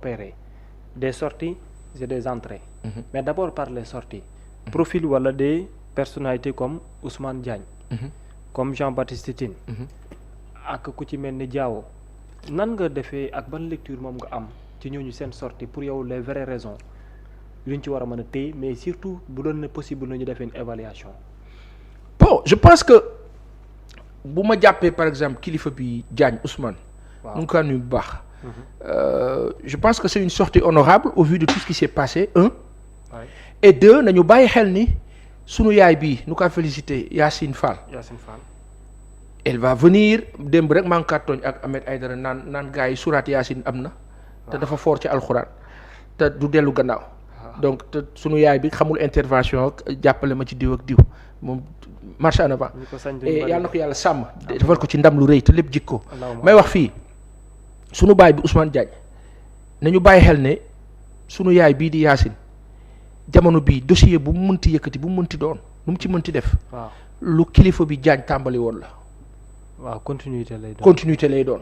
opérer des sorties et des entrées. Mais d'abord par les sorties. Profil wala des personnalités comme Ousmane Diagne. Comme Jean-Baptiste Tine. ak ku ci mel ni Diawo. nan nga defee ak ban lecture moom nga am ci ñooñu seen sortie pour yow les vraies raisons luñ ci war a mën a téye mais surtout bu doon ne possible nañu defee une évaluation. bon je pense que bu ma jàppee par exemple kilifa bi Diagne Ousmane. waaw mu ngi ko nuyu bu baax. Je pense que c'est une sortie honorable au vu de tout ce qui s'est passé et deux nañu bàyyi xel ni sunu yaay bii nu ko félicité Yacine Fall. Elle va venir démb rek maa ngi kaa tooñ ak Ahmed Aïdara naan gars yi surat Yacine am na. te dafa fort ci alxuraan te du dellu gannaaw. donc te sunu yaay bi xamul intervention ak jàppale ma ci diw ak diw moom marche en avant. et yàlla na ko yàlla sàmm. defal ko ci ndam lu rëy te lépp jikko may wax fii sunu baay bi Ousmane Diagne nañu bàyyi xel ne sunu yaay bii di Yacine jamono bii dossier bu mu mënti yëkkati bu mu mënti doon lu mu ci mënti def. lu kilifa bi Diagne tàmbali woon la. waaw continuité lay doon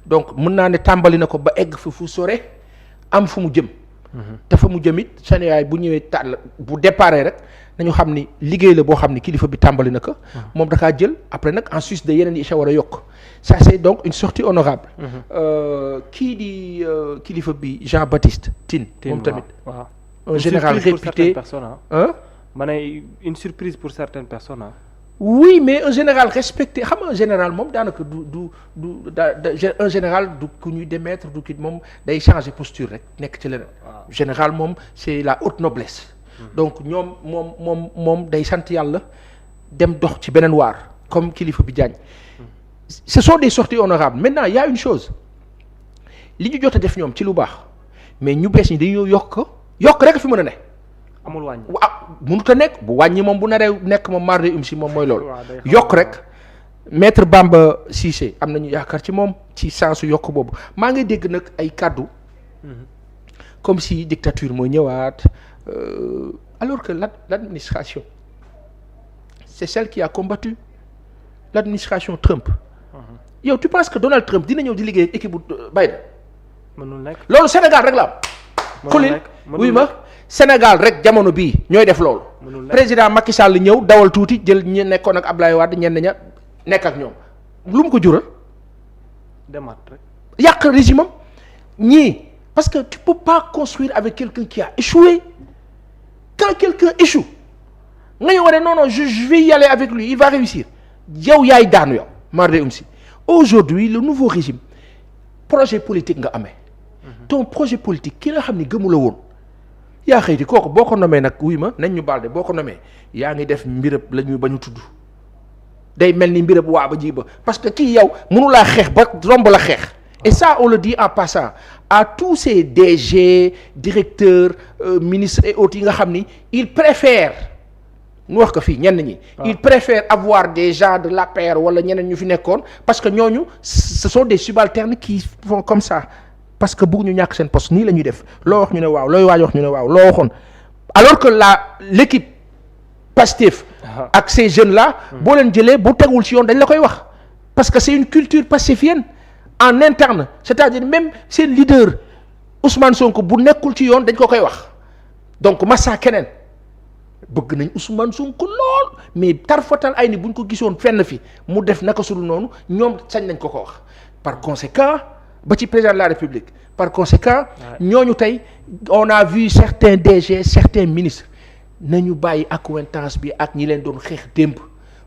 donc mën naa ne tàmbali na ko ba egg fu sore am fu mu jëm. te fa mu jëm it seen yaay bu ñëwee tàll bu déparé rek nañu xam ni liggéey la boo xam ni kilifa bi tàmbali na ko. moom dakaa jël après nag en sus de yeneen yi sa war a yokk ça c'est donc une sortie honorable kii di kilifa bi Jean-Baptiste Tine moom tamit un général réputé ma ne une surprise pour certaines personnes. Oui mais un général respecté xam nga un général moom daanaka un général du ku ñuy démettre du kii moom day changer posture rek nekk ci leneen. général moom c'est la haute noblesse. donc ñoom moom day sant yàlla dem dox ci beneen waar comme kilifa bi Diagne. ce sont des sorties honorables maintenant il y a une chose li ñu jot a def ñoom ci lu baax mais ñu bees ñi dañoo yokk rek fi mën a ne. amul wàññi mënut a nekk bu wàññi moom bu naree nekk moom marde si moom mooy loolu. yokk rek maître Bamba Cissé am nañu yaakaar ci moom ci sensu yokk boobu maa ngi dégg nag ay kàddu comme si dictature mooy ñëwaat alors que l'administration c'est celle qui a combattu l'administration Trump. yow tu penses que Donald Trump dina ñëw di liggéey ak équipe bu Biden. mënul nekk loolu Sénégal rek la am. xulil wuy ma Sénégal rek jamono bii ñooy def loolu. président Macky Sall ñëw dawal tuuti jël ñi nekkoon ak Ablaye Wade ñenn ña nekk ak ñoom lu mu ko jural. demaat rek yàq régime am ñii parce que tu peux pas construire avec quelqu'un qui a échoué quand quelqu'un échoue nga ñëw ne non je vais y aller avec lui il va réussir yow yaay daanu yow marde si aujourd'hui le nouveau régime projet politique nga amee. ton projet politique ki nga xam ni gëmu la woon. yaa xëyti kooku boo ko nomee nag wuy ma nañ ñu baal de boo ko nomee yaa ngi def mbirëb la ñu ba ñu tudd day mel ni mbirëb waa ba ji ba parce que kii yow mënu laa xeex ba romb la xeex et ça on le dit en passant à tous ces DG directeurs ministres et autres yi nga xam ni ils préfèrent ñu wax ko fii ñenn ñi ils préfèrent avoir des gens de l'APR wala ñeneen ñu fi nekkoon parce que ñooñu ce sont des subalternes qui font comme ça parce que bëgg ñu ñàkk seen poste nii la ñuy def loo wax ñu ne waaw looy waaj wax ñu ne waaw loo waxoon alors que l'équipe Pastef ak ces jeunes là boo leen jëlee bu tegul ci yoon dañ la koy wax parce que c'est une culture pastefienne en interne c'est-à-dire même seen leader Ousmane Sonko bu nekkul ci yoon dañ ko koy wax donc massa keneen bëgg nañ Ousmane Sonko lool mais tarfatal ay ni buñ ko gisoon fenn fi mu def naka sulu noonu ñoom sañ nañ ko ko wax par conséquent ba ci président de la République par conséquent ñooñu tey on a vu certains DG certains ministres nañu bàyyi accointance bi ak ñi leen doon xeex démb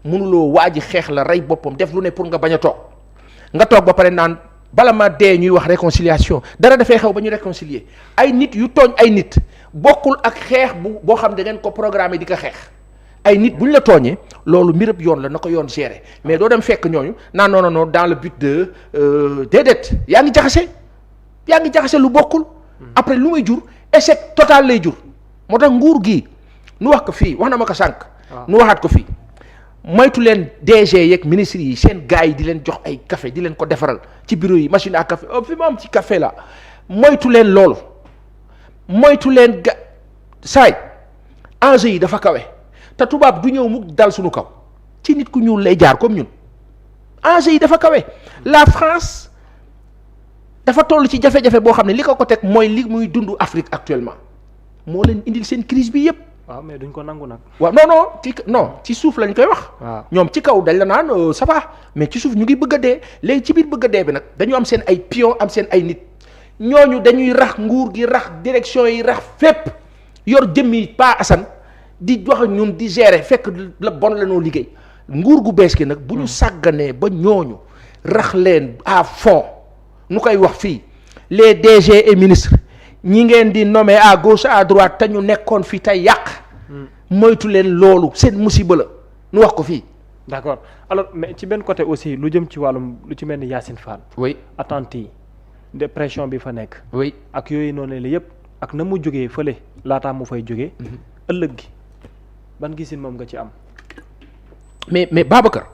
mënuloo waa ji xeex la rey boppam def lu ne pour nga bañ a toog nga toog ba pare naan bala ma dee ñuy wax réconciliation dara dafay xew ba ñu réconcilier ay nit yu tooñ ay nit bokkul ak xeex boo xam da ngeen ko programmer di ko xeex ay nit bu ñu la tooñee loolu mbirëb yoon la na ko yoon gérer mais doo dem fekk ñooñu naan non dans le but de déedéet yaa ngi jaxase lu bokkul après lu muy jur échec total lay jur moo tax nguur gi nu wax ko fii wax na ma ko sànq nu waxaat ko fii moytu leen DG yeeg ministres yi seen gars yi di leen jox ay café di leen ko defaral ci bureau yi machine à café fi mu am ci café la moytu leen loolu moytu leen saay enjeu yi dafa kawe te tubaab du ñëw mu dal suñu kaw ci nit ku ñuul lay jaar comme ñun enjeu yi dafa kawe la France dafa toll ci jafe-jafe boo xam ne li ko teg mooy li muy dund Afrique actuellement moo leen indil seen crise bi yëpp. waaw mais duñ ko nangu nag. waaw non ci suuf lañ koy wax. waaw ñoom ci kaw dañ la naan ça va mais ci suuf ñu ngi bëgg a dee léegi ci biir bëgg a dee bi nag dañu am seen ay pion am seen ay nit ñooñu dañuy rax nguur gi rax direction yi rax fépp yor jëmmi Pa Assane di wax ak ñun di gérer fekk la bon la noo liggéey nguur gu bees gi nag bu ñu sàgganee ba ñooñu rax leen à fond nu koy wax fii les DG et ministres ñi ngeen di nommer à gauche à droite te ñu nekkoon fi tey yàq moytu leen loolu seen musiba la nu wax ko fii. d'accord alors mais ci benn côté aussi lu jëm ci wàllum lu ci mel ni Yacine Fall. oui attente yi dépression bi fa nekk. oui ak yooyu noonu la yëpp ak na mu jógee fële laataa mu fay jógee. ëllëg gi ban gisin moom nga ci am. mais Babacar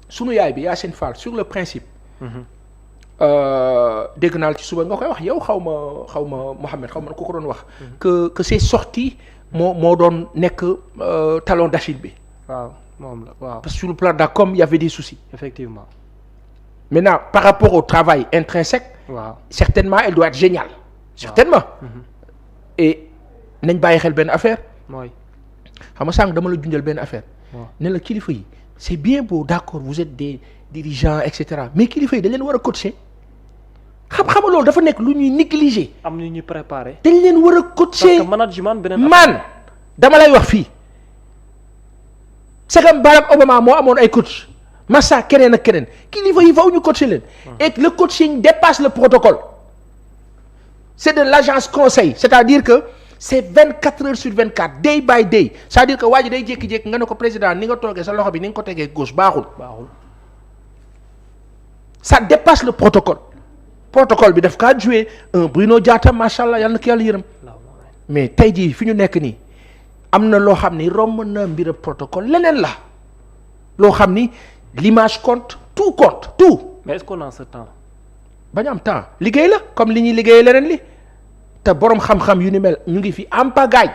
sunu yaay bi Yacine Fall sur le principe. dégg naa ci suba nga koy wax yow xaw ma Mohamed xaw ma ku ko doon wax. que c'est sorti moo doon nekk talon d'Achille bi. waaw moom la waaw. parce que sur le plan de la com il y avait des soucis. effectivement. maintenant par rapport au travail intrinsèque. waaw certainement elle doit être géniale. certainement. et nañ bàyyi xel benn affaire. mooy. xam nga sànq dama la junjal benn affaire. waaw ne la kilifa yi c'est bien beau d'accord vous êtes des dirigeants et cetera mais kilifa yi dañ leen war a coacher. xam loolu dafa nekk lu ñuy négliger. am na ñuy préparer. dañ leen war a coacher parce que management beneen man dama lay wax fii c'est comme Barack Obama moo amoon ay coach Massa keneen ak keneen kilifa yi faw ñu coacher leen. et le coaching dépasse le protocole. c'est de l'agence conseil c'est-à-dire que c'est 24 heures sur 24 day by day c'est-à-dire que waa ji day jékki-jékki nga ne ko président ni nga toogee sa loxo bi ni nga ko tegee gauche baaxul. ça dépasse le protocole bi daf kaa joué un Bruno Diatta macha allah yàlla na ko yàlla yërëm mais tey jii fi ñu nekk nii am na loo xam ni romb na mbir protocole leneen la loo xam ni l'image compte tout. mais est-ce qu'on a ce temps. bañ am temps liggéey la comme li ñuy liggéeyee leneen li te borom xam-xam yu ni mel ñu ngi fi am pagaay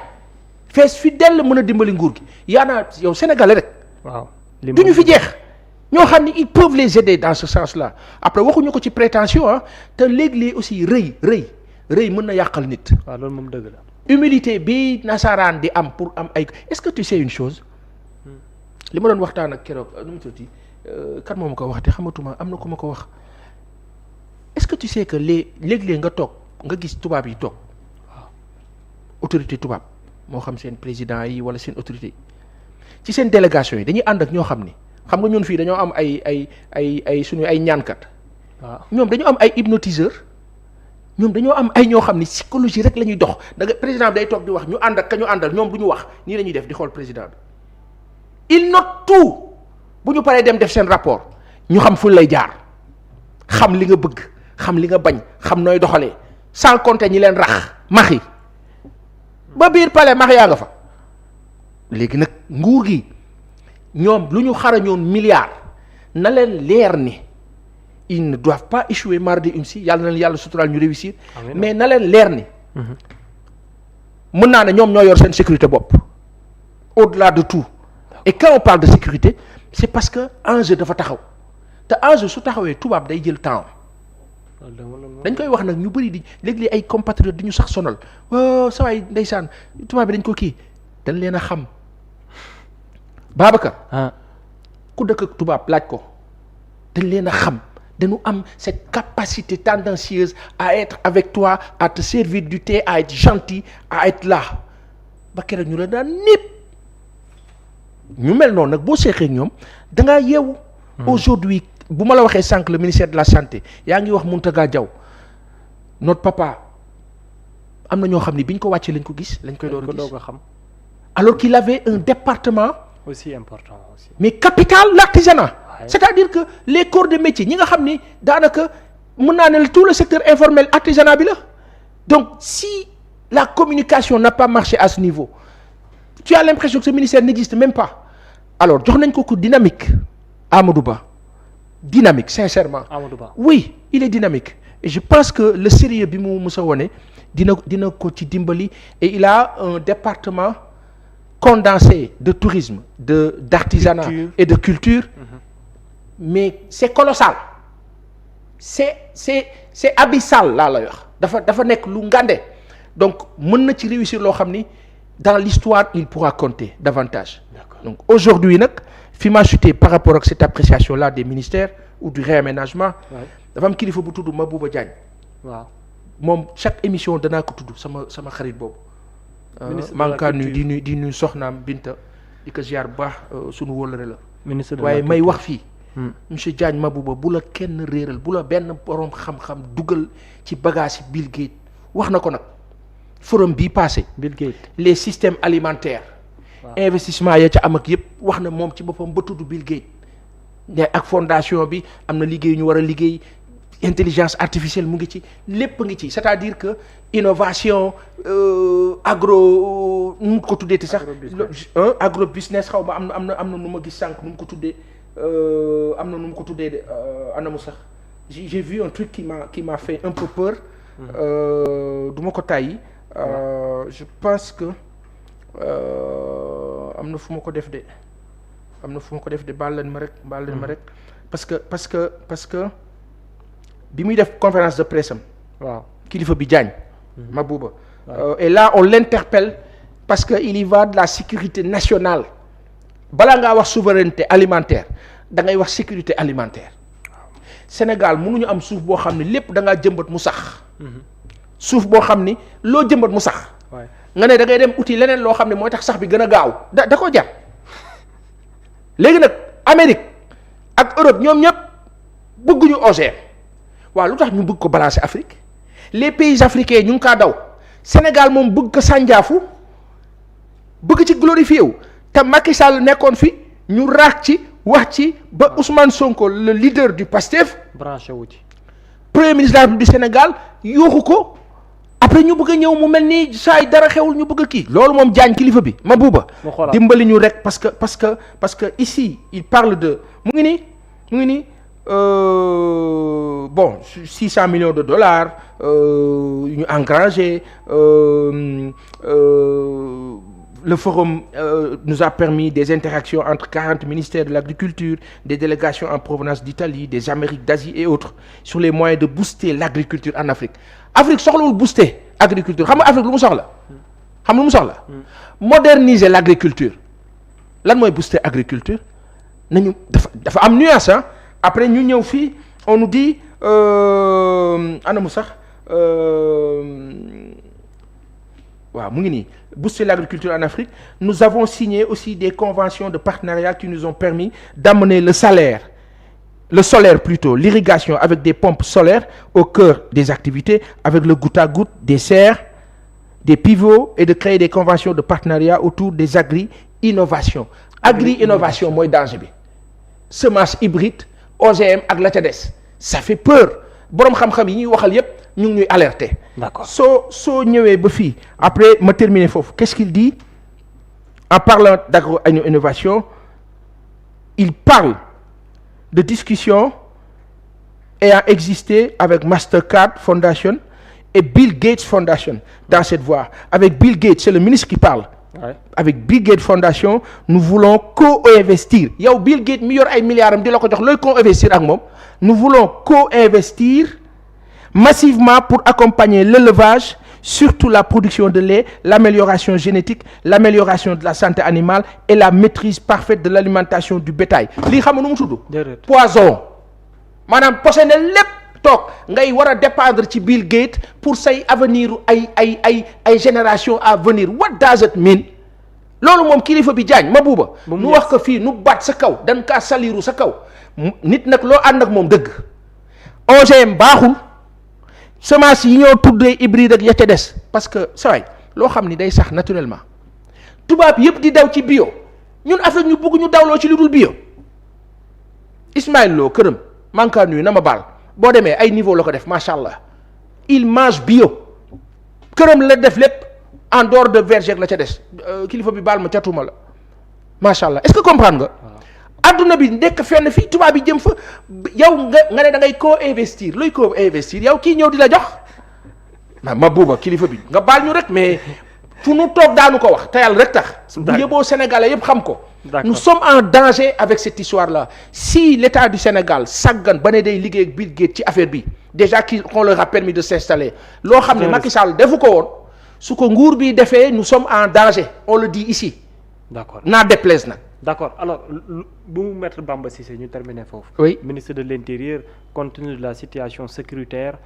fees fi dell mën a dimbali nguur gi yaanaa yow sénégalais rek. waaw du ñu fi jeex. ñoo xam ni ils peuvent les aider dans ce sens-là après waxuñu ko ci prétention ah te léeg-léeg aussi rëy mën na yàqal nit. waaw loolu moom dëgg la. humilité bi nasaraan di am pour am ay est-ce que tu sais une chose li ma doon waxtaan ak keroog nu mu tuddati kan moo ma ko wax te xamatuma am na ko ma ko wax est-ce que tu sais que léeg-léeg nga toog nga gis tubaab yi toog waaw autorité tubaab moo xam seen président yi wala seen autorité ci seen délégation yi dañuy ànd ak ñoo xam ni. xam nga ñun fii dañoo am ay suñu ay ñaankat. waaw ñoom dañoo am ay hypnotiseur ñoom dañoo am ay ñoo xam ni psychologie rek la ñuy dox da nga président bi day toog di wax ñu ànd ak ka ñu àndal ñoom du ñu wax nii la ñuy def di xool président bi. il note tout bu ñu paree dem def seen rapport ñu xam fu lay jaar xam li nga bëgg xam li nga bañ xam nooy doxalee sans compter ñi leen rax maxi ba biir palais max yaa nga fa léegi nag nguur gi. ñoom lu ñu xarañoon milliards na leen leer ni ils ne doivent pas échouer mardi une yàlla na leen yàlla suturaal ñu réussir mais na leen leer ni mën naa ne ñoom ñoo yor seen sécurité bopp au-delà de tout et quand on parle de sécurité c'est parce que enjeu dafa taxaw te enjeu su taxawee tubaab day jël temps dañ koy wax nag ñu bëri di léeg-léeg ay compatriotes di ñu sax sonal waaw saa waay ndeysaan tubaab bi dañ ko kii dañ leen a xam Babacar ku dëkk ak tubaab laaj ko dañ leen a xam dañu am cette capacité tendancieuse à être avec toi à te servir du thé à être gentil à être là ba keroog ñu la daan népp ñu mel noonu nag boo seexee ñoom da ngaa yeewu. aujourd'hui bu ma la waxee sànq le ministère de la santé yaa ngi wax Mountaga Diaw notre papa am na ñoo xam ne bi ñu ko wàccee lañ ko gis lañ koy doon gis xam alors qu'il avait un département aussi important aussi. mais capital l'artisanat ouais. C'est-à-dire que les corps de métier ñi nga xam ni daanaka mën naa ne tout le secteur informel artisanat bi la donc si la communication n'a pas marché à ce niveau tu as l'impression que ce ministère n'existe même pas alors jox nañ ko dynamique Amadou Ba dynamique sincèrement Amadou Ba oui il est dynamique et je pense que le sérieux bi mu musa wone dina ko ci dimbali et il a un département condensé de tourisme d'artisanat et de culture mais c'est colossal c'est abyssal laa lay wax dafa nekk lu ngande donc mën na ci réussir loo xam ni dans l'histoire il pourra compter davantage. D'accord. Donc aujourd'hui nag fi ma chuté par rapport ak cette appréciation là des ministères ou du réaménagement dafa am kilifa bu tudd Mabouba Diagne. waaw moom chaque émission danaa ko tudd sama xarit boobu. ministre de la culture di nuyu soxnaam Binta di ko ziar bu baax sunu wóllare la. ministre de la waaye culture may wax fii. monsieur Diagne Mabouba bu la kenn réeral bu la benn borom xam-xam dugal ci bagage yi Bill Gates wax na ko nag forum bii passé. Bill Gates les systèmes alimentaires. investissement ya ca am ak yëpp wax na moom ci boppam ba tudd Bill Gates ne ak fondation bi am na liggéey ñu war a liggéey intelligence artificielle mu ngi ci lépp ngi ci c'est-à-dire que innovation agro nu mu ko tuddee ti sax agro business xaw ma am na nu ma gis sànq nu mu ko tuddee am na nu mu ko tuddee de anamu sax j'ai vu un truc qui m'a fait un peu peur du ma ko tàyyi je pense que am na fu ma ko def de baal leen ma rek parce que bi muy def conférence de presse am waaw kilifa bi Diagne Mabouba et là on l'interpelle parce que il y va de la sécurité nationale balaa ngaa wax souveraineté alimentaire da ngay wax sécurité alimentaire Sénégal mënuñu am suuf boo xam ne lépp da ngaa jëmbat mu sax suuf boo xam ni loo jëmbat mu sax nga ne da ngay dem uti leneen loo xam ne mooy tax sax bi gën a gaaw da ko jar léegi nag Amérique ak Europe ñoom ñëpp bëgguñu OGM waaw lu tax ñu bëgg ko balancer Afrique les pays africains ñu ngi kaa daw Sénégal moom bëgg ko sànjaafu bëgg ci glorifié wu te Macky Sall nekkoon fi ñu raak ci wax ci ba Ousmane Sonko le leader du PASTEF branché wu ci premier ministre du Sénégal yuuxu ko après ñu bëgg a ñëw mu mel ni saa yi dara xewul ñu bëgg a kii loolu moom Diagne kilifa bi Mabouba dimbali ñu rek parce que ici il parle de mu ngi nii bon 600 millions de dollars ñu engrangé le forum nous a permis des interactions entre 40 ministères de l'agriculture, des délégations en provenance d'Italie, des Amériques, d'Asie et autres sur les moyens de booster l'agriculture en Afrique. Afrique soxlawul booster agriculture xam nga Afrique lu mu soxla moderniser l'agriculture lan mooy booster agriculture nañu dafa am nuance après ñu ñëw fii on nous dit anamu sax waaw mu ngi nii booster l'agriculture en Afrique nous avons signé aussi des conventions de partenariat qui nous ont permis d'amener le solaire plutôt l'irrigation avec des pompes solaires au cœur des activités avec le goutte à goutte des serres des pivots et de créer des conventions de partenariat autour des agri-innovations agri-innovation mooy danger bi semence hybride OGM ak la ca des ça fait peur boroom xam-xam yi ñuy waxal yépp ñu ngi ñuy alerter. D'accord. soo ñëwee ba fii après ma terminer foofu qu'est-ce qu'il dit en parlant d'agro-innovation il parle de discussions ayant existé avec Mastercard Foundation et Bill Gates Foundation dans cette voie avec Bill Gates c'est le ministre qui parle. Ouais. Avec Bill Gates Foundation nous voulons co-investir yow Bill Gates mi yor ay milliards am di la ko jox looy co-investir ak moom nous voulons co-investir massivement pour accompagner l'élevage surtout la production de lait l'amélioration génétique l'amélioration de la santé animale et la maîtrise parfaite de l'alimentation du bétail lii xam nga nu mu tudd poison maanaam posé ne lépp toog ngay war a dépendre ci Bill Gates pour say avenir ay génération à venir what does it mean loolu moom kilifa bi Diagne Mabouba nu wax ko fii nu baat sa kaw dan kaa saliru sa kaw nit nag loo ànd ak moom dëgg OGM baaxul semence yi ñoo tuddee hybride ak ya ca des parce que saway loo xam ni day sax naturellement tubaab yëpp di daw ci bio ñun Afrique ñu bëgg ñu dawloo ci lu dul bio Ismaël Lo këram manka nuyu na ma baal boo demee ay niveau la ko def macha allah il mange bio këram la def lépp en dehors de verger la ca des kilifa bi baal ma catuma la macha allah est-ce que comprendre nga. adduna bi nekk fenn fii tubaab bi jëm fa yow nga ne da ngay co-investir luy co-investir yow kii ñëw di la jox Mabouba kilifa bi nga baal ñu rek mais fu nu toog daanu ko wax te yàlla rek tax. bu yëboo Sénégalais yëpp xam ko. nous sommes en danger avec cette histoire là si l'État du Sénégal saggan ba ne day liggéey ak Bill Gates ci affaire bi déjà qu'on leur a permis de s'installer loo xam ne Macky Sall defu ko woon su ko nguur bi defee nous sommes en danger on le dit ici. d'accord n'a déplaise nag. d'accord alors bu mu maître Bamba Cissé ñu terminer foofu. oui ministre de l'intérieur compte tenu de la situation sécuritaire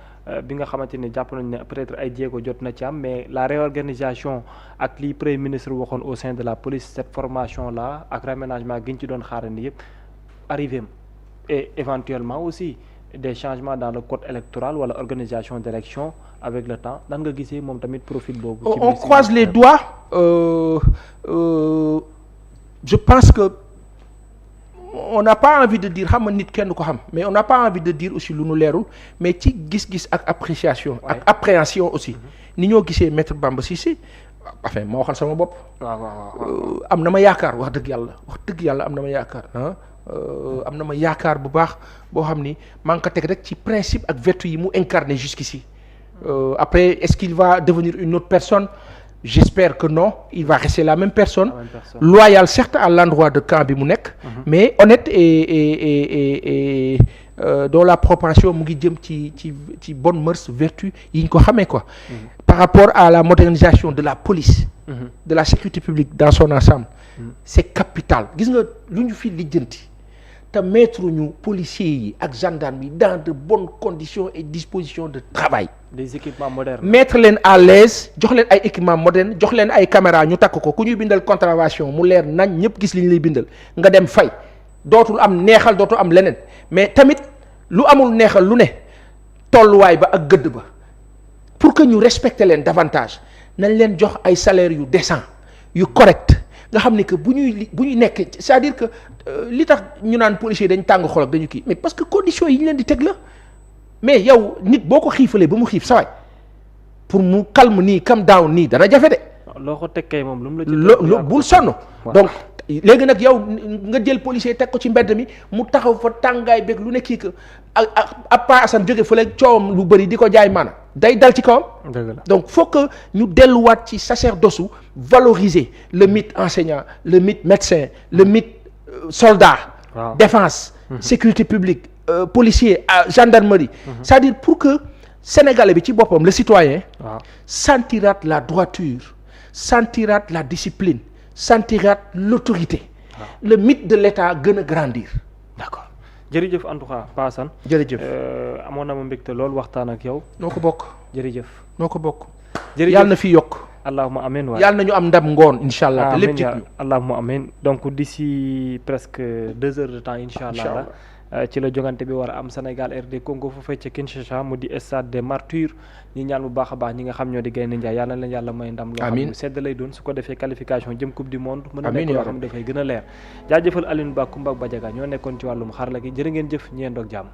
bi nga xamante ne jàpp nañ ne peut-être ay jéego jot na ci am mais la réorganisation ak li premier ministre waxoon au sein de la police cette formation là ak réaménagement gi ñu ci doon xaarandi yëpp arrivé et éventuellement aussi des changements dans le code électoral wala organisation d'élection avec le temps nan nga gisee moom tamit profil boobu. on croise les doigts je pense que on n'a pas envie de dire xam nga nit kenn ko xam mais on n'a pas envie de dire aussi lu nu leerul mais ci gis-gis ak appréciation ak appréhension aussi ni ñoo gisee maître Bamba Cissé enfin ma waxal sama bopp. waaw am na ma yaakaar wax dëgg yàlla am na ma yaakaar am na ma yaakaar bu baax boo xam ni maa ngi ko teg rek ci principe ak vertu yi mu incarné jusqu'ici après est-ce qu'il va devenir une autre personne. J'espère que non, il va rester la même personne, loyal certes à l'endroit de camp bi mu nekk, mais honnête et dont la propension mu ngi jëm ci bonne mœurs vertu yi ñu ko xamee quoi. Par rapport à la modernisation de la police, de la sécurité publique dans son ensemble, c'est capital. Gis nga lu ñu fi lijjanti te mettre ñu policiers yi ak gendarmes yi dans de bonnes conditions et dispositions de travail. des équipements modernes. mettre leen à l'aise jox leen ay équipements modernes jox leen ay caméras ñu takk ko ku ñuy bindal contravention mu leer nañ ñëpp gis li ñu lay bindal nga dem fay dootul am neexal dootul am leneen mais tamit lu amul neexal lu ne tolluwaay ba ak gëdd ba pour que ñu respecter leen davantage nañ leen jox ay salaires yu décent yu correct nga xam ne que bu ñuy nekk c'est-à-dire que li tax ñu naan policiers dañ tàng xol ak dañu kii mais parce que conditions yi ñu leen di teg la. mais yow nit boo ko xiifalee ba mu xiif sawaay pour mu calme nii calm down nii dana jafe de. loo ko teg kay moom lu mu la ci bul sonn. donc léegi nag yow nga jël policier teg ko ci mbedd mi mu taxaw fa tàngaay beeg lu ne kii que ak Pa Assane jóge fële coowam lu bëri di ko jaay maana day dal ci kawam. donc faut que ñu delluwaat ci sacerdoce valoriser le mythe enseignant le mythe médecin le mythe soldat. défense. sécurité publique. Policier gendarmerie. C'est-à-dire pour que Sénégalais bi ci boppam le citoyen. sentiraat la droiture sentiraat la discipline sentiraat l'autorité. le mythe de l'État gën a grandir. d'accord jërëjëf en tout cas Pa Assane. jërëjëf amoon na ma mbégte lool waxtaan ak yow. noo ko bokk. jërëjëf noo ko bokk. jërëjëf yàlla na fi yokk. allahumma amin waay yàlla nañu am ndam ngoon incha allah. te lépp ci allahumma amin donc d'ici presque 2 heures de temps incha allah. ci la jogante bi war a am Sénégal RD Congo fu fecc Kinshasa mu di stade des martyrs ñi ñaan bu baax a baax ñi nga xam ñoo di Gaynde Njaay yàlla na leen yàlla may ndam loo xam ne sedd lay doon su ko defee qualification jëm coupe du monde mën a nekk loo xam ne dafay gën a leer jaajëfal Alioune Ba Kumba Badiaga ñoo nekkoon ci wàllum xarala gi jërë ngeen jëf ñeen doog jàmm